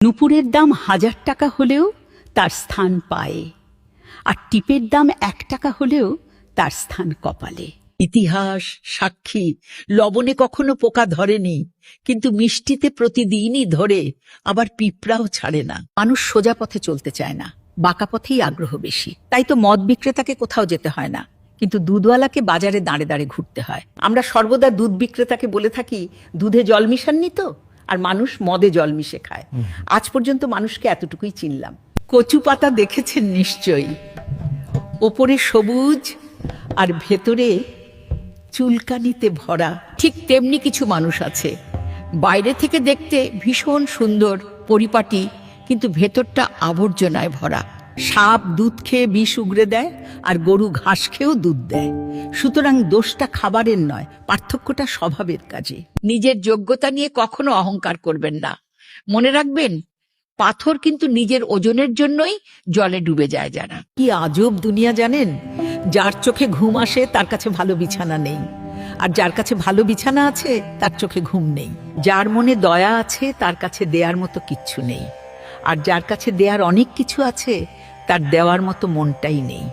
নুপুরের দাম 1000 টাকা হলেও তার স্থান পায়ে, আর টিপের দাম 1 টাকা হলেও তার স্থান কপালে। ইতিহাস সাক্ষী, লবণে কখনো পোকা ধরেনি, কিন্তু মিষ্টিতে প্রতিদিনই ধরে, আবার পিঁপড়াও ছাড়ে না। মানুষ সোজা পথে চলতে চায় না, বাঁকা পথেই আগ্রহ বেশি। তাই তো মদ বিক্রেতাকে কোথাও যেতে হয় না, কিন্তু দুধওয়ালাকে বাজারে দাঁড়ে দাঁড়ে ঘুরতে হয়। আমরা সর্বদা দুধ বিক্রেতাকে বলে থাকি, দুধে জল মিশাননি তো? আর মানুষ মদে জল মিশে খায়। আজ পর্যন্ত মানুষকে এতটুকুই চিনলাম। কচু পাতা দেখেছেন নিশ্চয়ই, ওপরে সবুজ আর ভেতরে চুলকানিতে ভরা। ঠিক তেমনি কিছু মানুষ আছে, বাইরে থেকে দেখতে ভীষণ সুন্দর পরিপাটি, কিন্তু ভেতরটা আবর্জনায় ভরা। সাপ দুধ খেয়ে বিষ উগরে দেয়, আর গরু ঘাস খেয়েও দুধ দেয়। সুতরাং দোষটা খাবারের নয়, পার্থক্যটা স্বভাবের কাজে। নিজের যোগ্যতা নিয়ে কখনো অহংকার করবেন না। মনে রাখবেন, পাথর কিন্তু নিজের ওজনের জন্যই জলে ডুবে যায় যারা। কি আজব দুনিয়া জানেন? যার চোখে ঘুম আসে তার কাছে ভালো বিছানা নেই, আর যার কাছে ভালো বিছানা আছে তার চোখে ঘুম নেই। যার মনে দয়া আছে তার কাছে দেয়ার মতো কিচ্ছু নেই, আর যার কাছে দেয়ার অনেক কিছু আছে তার দেওয়ার মতো মনটাই নেই।